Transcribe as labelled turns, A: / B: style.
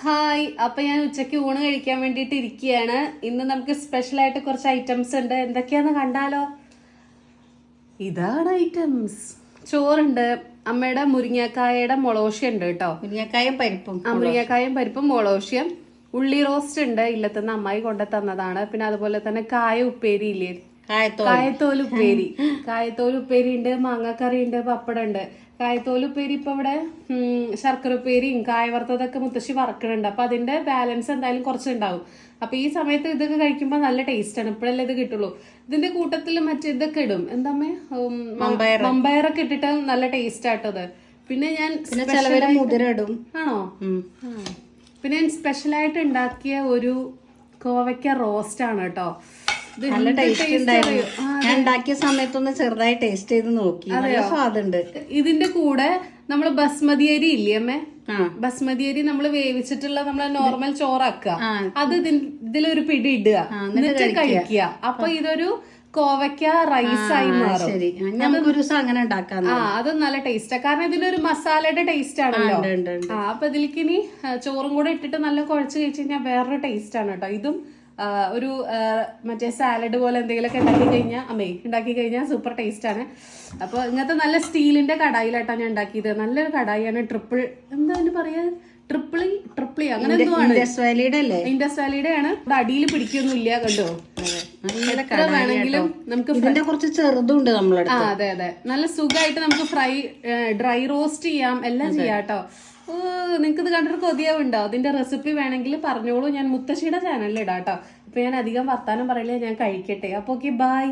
A: Hi, അപ്പൊ ഞാൻ ഉച്ചയ്ക്ക് ഊണ് കഴിക്കാൻ വേണ്ടിട്ട് ഇരിക്കുകയാണ്. ഇന്ന് നമുക്ക് സ്പെഷ്യൽ ആയിട്ട് കുറച്ച് ഐറ്റംസ് ഉണ്ട്. എന്തൊക്കെയാന്ന് കണ്ടാലോ? ഇതാണ് ഐറ്റംസ്. ചോറുണ്ട്, അമ്മയുടെ മുരിങ്ങക്കായയുടെ മുളോഷ്യ ഉണ്ട് കേട്ടോ.
B: മുരിങ്ങക്കായും പരിപ്പും
A: മുരിങ്ങക്കായും പരിപ്പും മുളോഷ്യം. ഉള്ളി റോസ്റ്റ് ഉണ്ട്, ഇല്ലത്തുനിന്ന് അമ്മായി കൊണ്ടു തന്നതാണ്. പിന്നെ അതുപോലെ തന്നെ കായ ഉപ്പേരി ഇല്ലേ, കായത്തോൽ ഉപ്പേരി. കായത്തോൽ ഉപ്പേരി ഉണ്ട്, മാങ്ങാക്കറി ഉണ്ട്, പപ്പടം ഉണ്ട്. കായത്തോൽ ഉപ്പേരി ഇപ്പൊ ഇവിടെ ശർക്കര ഉപ്പേരിയും കായ വറുത്തതൊക്കെ മുത്തശ്ശി വറക്കണുണ്ട്. അപ്പൊ അതിന്റെ ബാലൻസ് എന്തായാലും കുറച്ചുണ്ടാവും. അപ്പൊ ഈ സമയത്ത് ഇതൊക്കെ കഴിക്കുമ്പോ നല്ല ടേസ്റ്റ് ആണ്. ഇപ്പോഴല്ലേ ഇത് കിട്ടുള്ളൂ. ഇതിന്റെ കൂട്ടത്തിൽ മറ്റേതൊക്കെ ഇടും, എന്താമ്മേ, മമ്പയറൊക്കെ ഇട്ടിട്ട് നല്ല ടേസ്റ്റ് ആട്ടത്. പിന്നെ ഞാൻ
B: മുതിര ഇടും.
A: ആണോ? പിന്നെ ഞാൻ സ്പെഷ്യലായിട്ട് ഉണ്ടാക്കിയ ഒരു കോവയ്ക്ക റോസ്റ്റ് ആണ് കേട്ടോ.
B: നല്ല ടേസ്റ്റ് ഉണ്ടായിരുന്നു. ഞാൻ ഉണ്ടാക്കിയ സമയത്തൊന്ന് ചെറുതായി ടേസ്റ്റ് ചെയ്ത് നോക്കി. നല്ല സ്വാദുണ്ട്.
A: ഇതിന്റെ കൂടെ നമ്മള് ബസ്മതി അരി ഇല്ലേ അമ്മേ, ബസ്മതി അരി നമ്മള് വേവിച്ചിട്ടുള്ള നമ്മളെ നോർമൽ ചോറാക്കുക, അത് ഇതിലൊരു പിടി ഇടുക, എന്നിട്ട് കഴിക്കുക. അപ്പൊ ഇതൊരു കോവയ്ക്ക റൈസായി മാറും.
B: അങ്ങനെ ഉണ്ടാക്കാം.
A: അത് നല്ല ടേസ്റ്റാ, കാരണം ഇതിനൊരു മസാലയുടെ ടേസ്റ്റ് ആണല്ലോ. അപ്പൊ ഇതിലേക്ക് ഇനി ചോറും കൂടെ ഇട്ടിട്ട് നല്ല കുഴച്ച് കഴിച്ച് കഴിഞ്ഞാൽ വേറൊരു ടേസ്റ്റ് ആണ് കേട്ടോ. ഇതും ഒരു മറ്റേ സാലഡ് പോലെ എന്തെങ്കിലുമൊക്കെ ഉണ്ടാക്കി കഴിഞ്ഞാൽ സൂപ്പർ ടേസ്റ്റ് ആണ്. അപ്പൊ ഇങ്ങനത്തെ നല്ല സ്റ്റീലിന്റെ കടായിലായിട്ടാണ് ഞാൻ ഉണ്ടാക്കിയത്. നല്ലൊരു കടായിയാണ്. എന്താ പറയാ, ട്രിപ്പിളി അങ്ങനെ എന്തോ ആണ്. ഇൻഡസ് വാലിയുടെ ആണ്. അടിയിൽ പിടിക്കൊന്നുമില്ല, കണ്ടോ. വേണമെങ്കിലും നമുക്ക്
B: കുറച്ച് ചെറുതുണ്ട് നമ്മളെ.
A: അതെ അതെ, നല്ല സുഖമായിട്ട് നമുക്ക് ഡ്രൈ റോസ്റ്റ് ചെയ്യാം, എല്ലാം ചെയ്യാം കേട്ടോ. നിങ്ങക്ക് ഇത് കണ്ടിട്ട് കൊതിയാവുണ്ടോ? അതിന്റെ റെസിപ്പി വേണമെങ്കിൽ പറഞ്ഞോളൂ. ഞാൻ മുത്തശ്ശിയുടെ ചാനലിൽ ഇടാം കേട്ടോ. അപ്പൊ ഞാൻ അധികം വർത്താനം പറയില്ല, ഞാൻ കഴിക്കട്ടെ. അപ്പൊ ഓക്കെ, ബൈ.